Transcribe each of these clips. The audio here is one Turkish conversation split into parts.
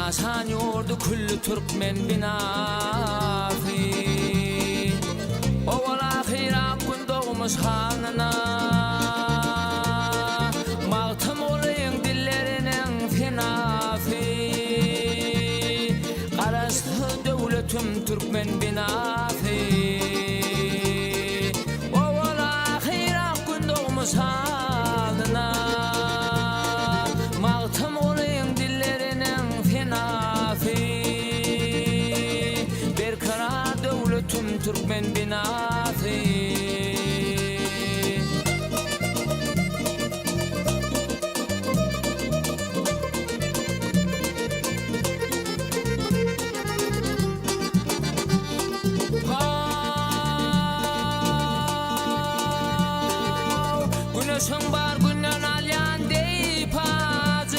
Yaşan yurdu küllü Türkmen binafi Oval ahira gün doğmuş hanına Mağtım olayın dillerinin fenafi Karası devletim Türkmen binafi Oval ahira gün doğmuş hanına Mağtım olayın dillerinin fenafi Bir karar devletim Türkmen binafi Güneşin bar günden alyan deyip azı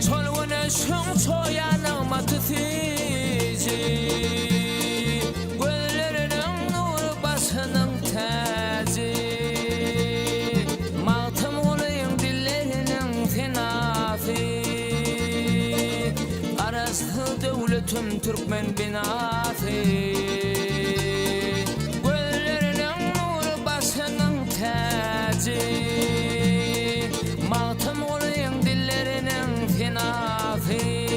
Sol güneşin soyanıma tüfizi Göllerinin nuru basının tezi Mağtım olayın dillerinin fenafi Arası devletim Türkmen binafi Mağtım olayın dillerinin fenafi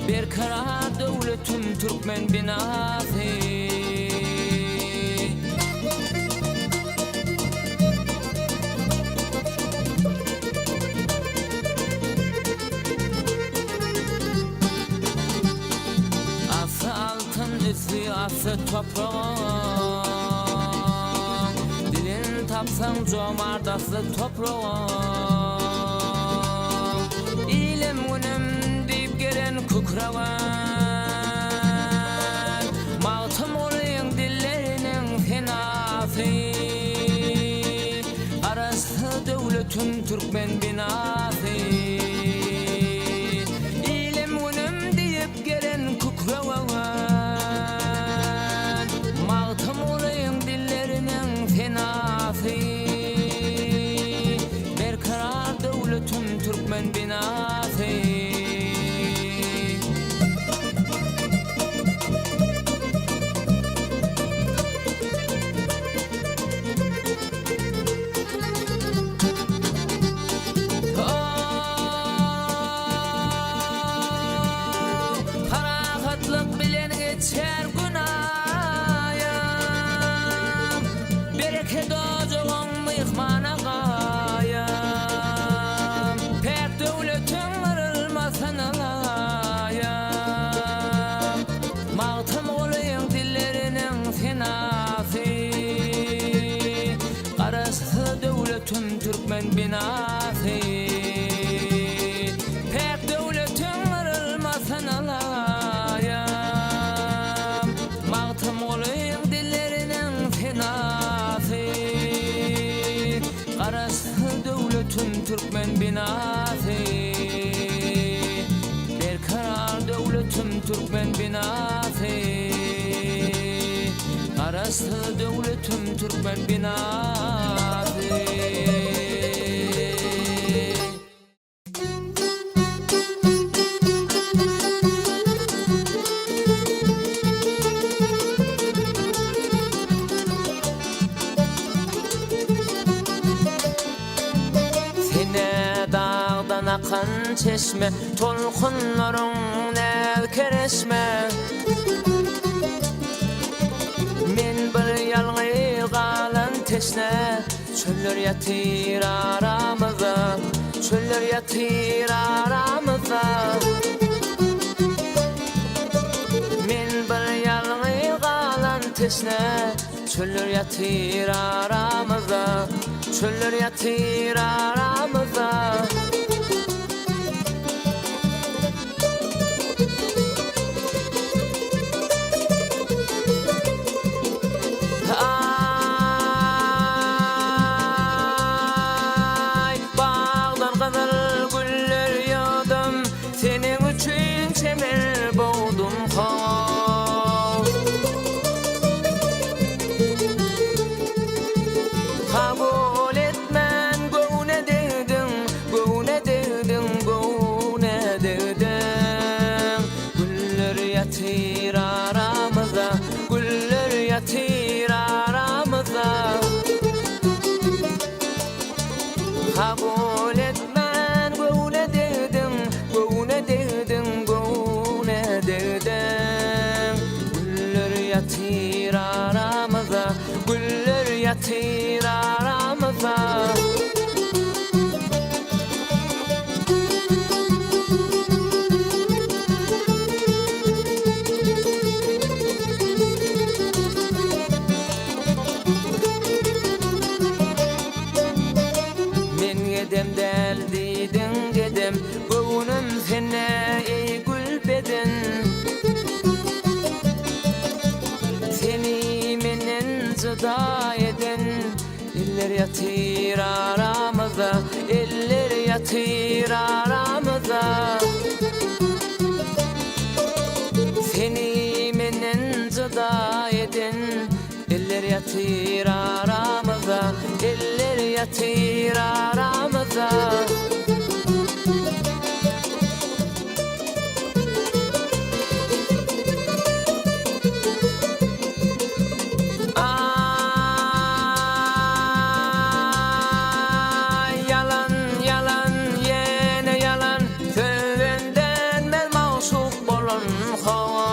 Bir karar devletim Türkmen binafi Affı altın üstü affı toprağın Tapsan cömertası toprağın İlim günüm deyip gelen kukrağın Mağtım olayın dillerinin fenafi Arası devletim Türkmen binafi İlim günüm deyip gelen kukrağın Mağtım olayın dillerinin fenafi Bir karar devletim Türkmen binafi Parakatlık bilen geçer günayım Bereket ocağın mihmana gayım Pek devletin kırılmasın alayım Mağtım olayın dillerinin fenafi Karası devletim Türkmen binafi Pek devletin kırılmasın alayım Mağtım olayın dillerinin fenafi Karası devletim Türkmen binafi Bir karar devletim Türkmen binafi Karası devletim Türkmen binafi Akan çeşme tolkunların nevkereşme Men bir yalgı qalan teşne Çöller yatir aramızda Çöller yatir aramızda Men bir yalgı qalan teşne Çöller yatir aramızda Çöller yatir aramızda Kabul etmen gövne dedim deldiydin gedem göwnüm sene ey gülbeden seni menen juda eden eller yatır aramızda eller yatır aramızda seni menen juda eden eller yatır aramızda eller yatır aramızda yalan yalan yine yalan sövenden men maşuk bolan hava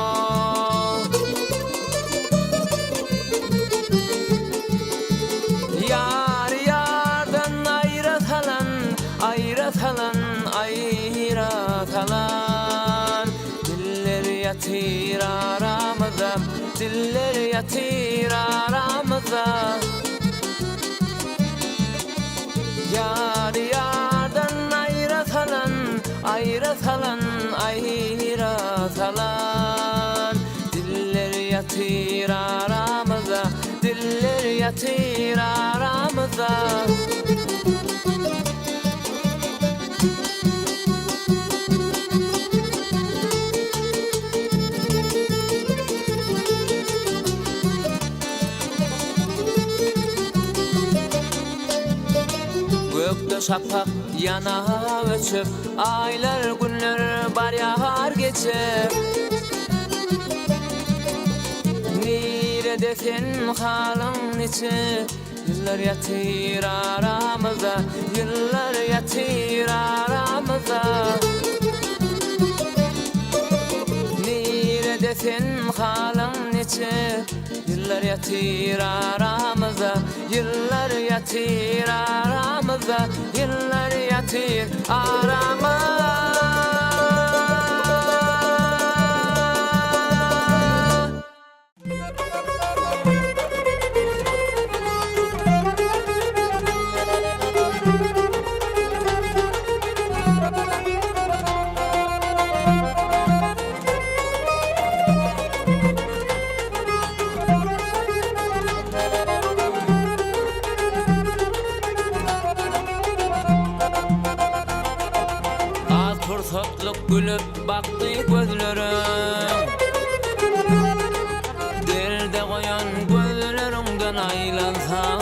yar yardan ayratalan ayratalan ayratalan diller yatır aramızda diller yatır aramızda yar yardan ayratalan ayratalan ayratalan diller yatır aramızda diller yatır aramızda gökte şafak yana öçüp aylar günler bar yağar geçer nire desen halın içi yıllar yatır aramızda yıllar yatır aramızda nire desen halın içi yıllar yatır aramızda yıllar yatır aramızda yıllar yatır aramızda Fırsatlıq gülüp baktı gözlerim derde koyan gözlerimden aylansam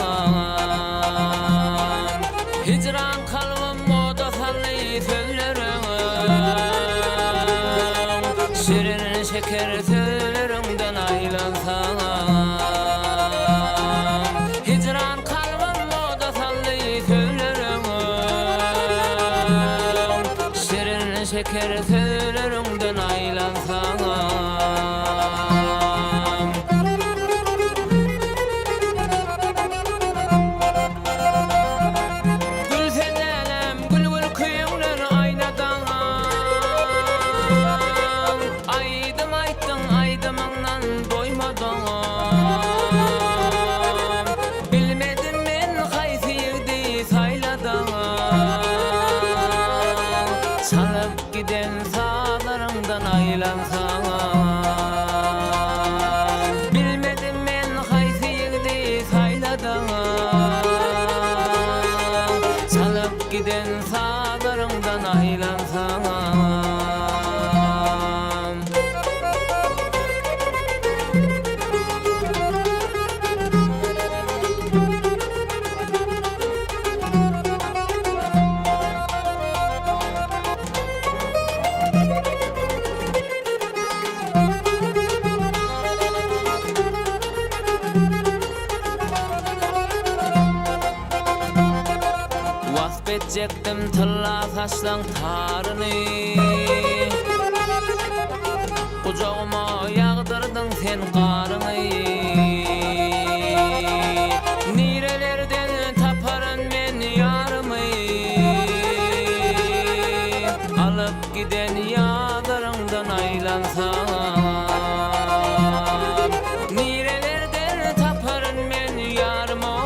hicran kalbim oda sallı sözlerim şirin şeker sözlerimden aylansam hicran kalbim oda sallı sözlerim şeker sözlerimden aylansam gül senenem gül gül kıyımlar aynadan aydım ayttın aydımından doymadan bilmedim men kaysiydi sayladan salıp giden sağlarımdan aylansam bilmedim men kaysiydi sayladan salıp giden sağlarımdan aylansam Vasfedecektim tılla saçlan tarını kucağıma yağdırdın sen karını nirelerden taparın men yarımı alıp giden yağlarından aylansam nirelerden taparın men yarımı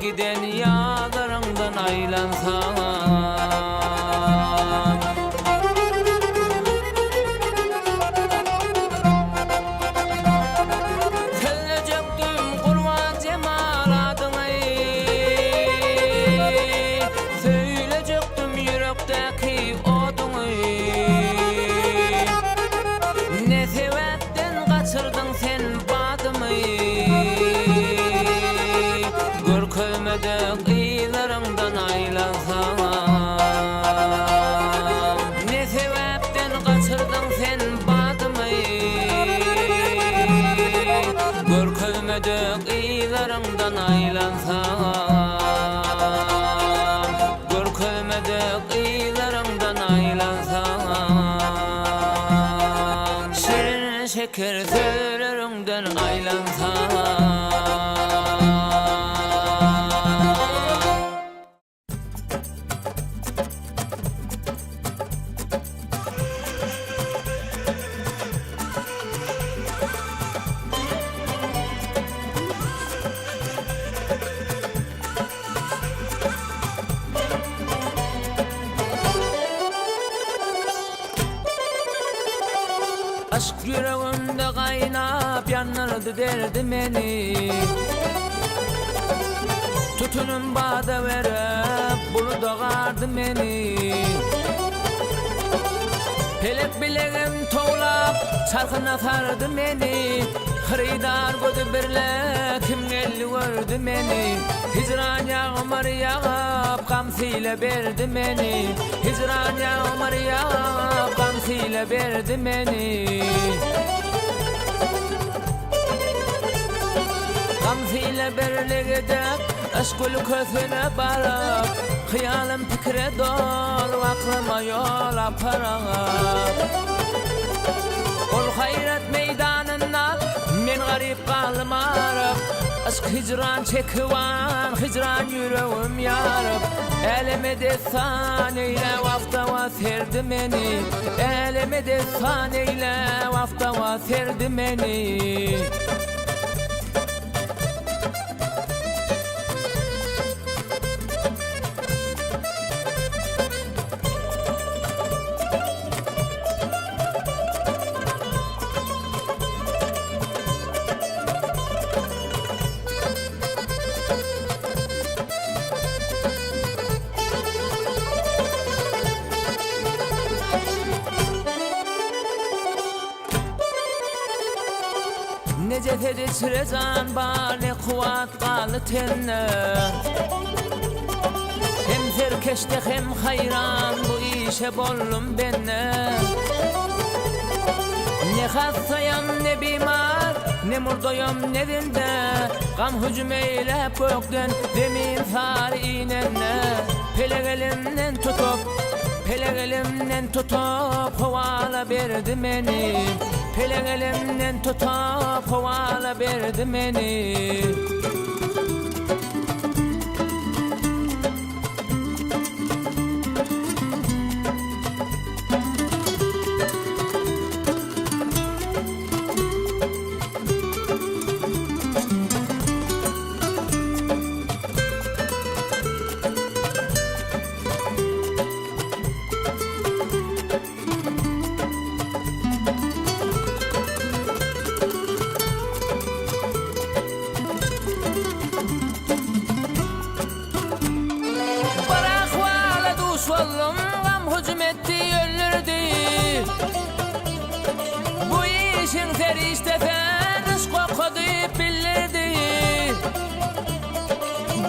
giden yağlarından aylansam. Iylarından aylansam, görkemedik iylarından aylansam, şirin şeker sözlerinden aylansam. Aşk yüreğimde kaynap yanardı derdi beni. Tutunun bağda verip bunu doğardı beni. Pelek bileğim toğlap çarkına sardı beni. Hıridar gözü birle kim geldi gördü beni. Hicran yağmur yağıp gamsıyla verdi beni. Hicran yağmur yağıp gamsıyla verdi beni. Gamsıyla birlikte aşkul közüne barıp hıyalim fikre dolu aklıma yol aparıp. Ol hayret meydanından men garip kalım arıp. Aşk hicran çekivan, hicran yüreğim yarıp. Elime destan eyle vaftava serdi beni. Elime destan eyle vaftava serdi beni. Ne cefedi çırezan bana kuvat kalı tenne. Hem serkeşte hem hayran bu işe bollum benne. Ne hastayam ne bimar ne murdoyam ne dinde. Gam hücum eylep gökten demin sar iğnenne. Pelek elimden tutup kovala berdi beni. Pelek elimden tutup kovala berdi beni. Oğlum gam hücum etti öldürdü. Bu işin feriştesi rızk okudu bildirdi.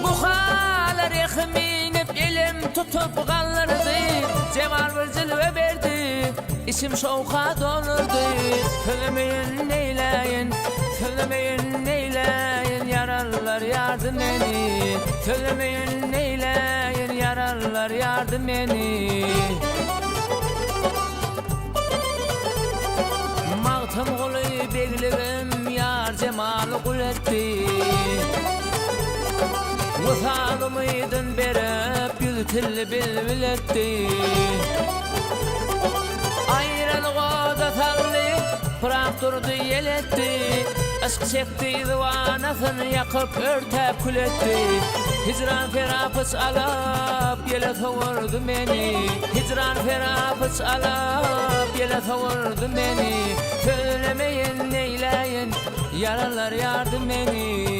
Bu halar ekminip elim tutup kaldırdı. Cemal bir cilve verdi, içim şovka dolurdu. Söylemeyin neyleyin, söylemeyin neyleyin, yaralılar yardım beni. Söylemeyin neyleyin, yaralılar yardım beni. Mağtım kolu beklerim yar cemalı kul etti. Vısalımıydın berip yültilli bilbil etti. Ayran koda sally, pırak durdu yeletti. Aşk çekti divanasını yakıp örtep kületti. Hicran ferapıç alıp yele savurdu beni. Hicran ferapıç alıp yele savurdu beni. Söylemeyin neyleyin yaralar yardım beni.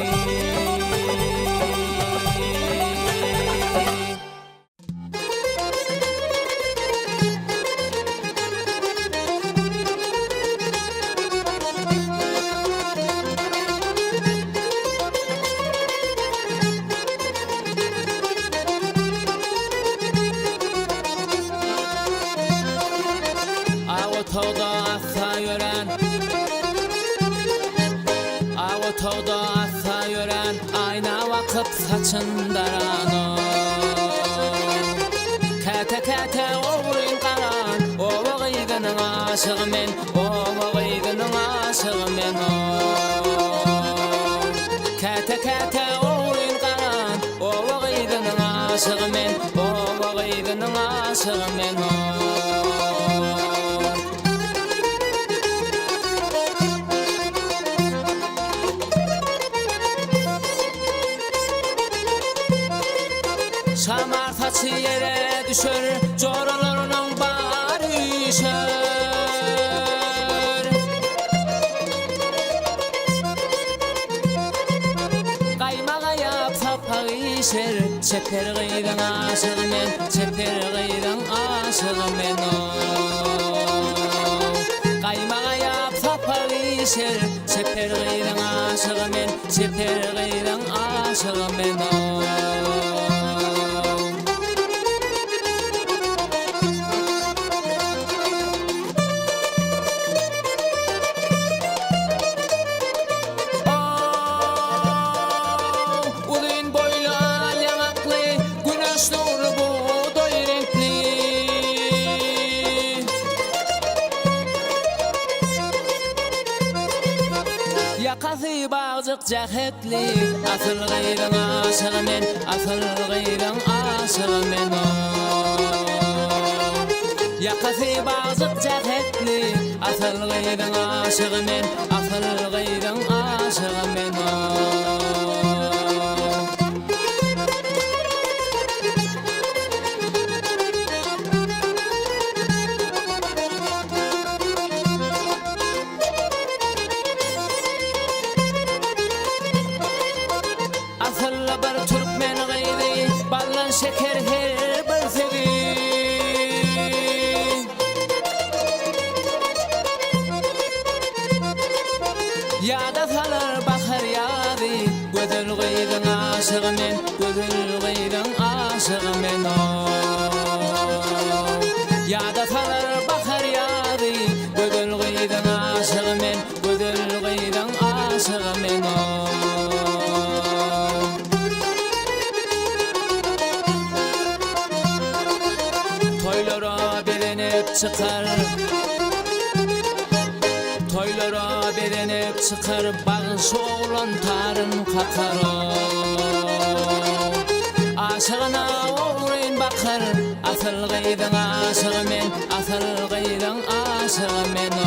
Tağda asa yören Ağa tağda asa yören Ayna vakıp saçın daran Kete kete oğrun karan Ova gıydının aşığı men Ova gıydının aşığı men Kete kete oğrun karan Ova gıydının aşığı men Ova gıydının aşığı men Şamar saçı yere düşür, coralarının barışır. Kaymağa yap sapağı işer, çeper gıydan aşığı men, çeper gıydan aşığı men. Kaymağa yap sapağı işer, çeper gıydan aşığı men, çeper gıydan aşığı men. Yakası bağcık ceketli Asıl gıydan aşığı men Asıl gıydan aşığı men Yakası bağcık ceketli Asıl gıydan aşığı men Asıl gıydan aşığı men bir Türkmen gıydi ballan şeker her bir sevi Yada salar bahar yadi Gözül gıydan aşığı men Gözül gıydan aşığı men Yada salar bahar yadi Gözül gıydan aşığı men Gözül gıydan aşığı men Toylara belenip çıkar Toylara belenip çıkar Bağış oğlan tarın kakar Aşığına oğrun bakar Asıl gıydan aşığı men Asıl gıydan aşığı men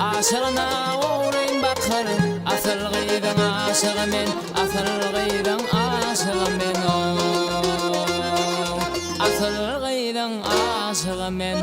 Aşığına oğrun bakar Asıl gıydan aşığı men Asıl gıydan aşığı men Asıl gıydan aşığı men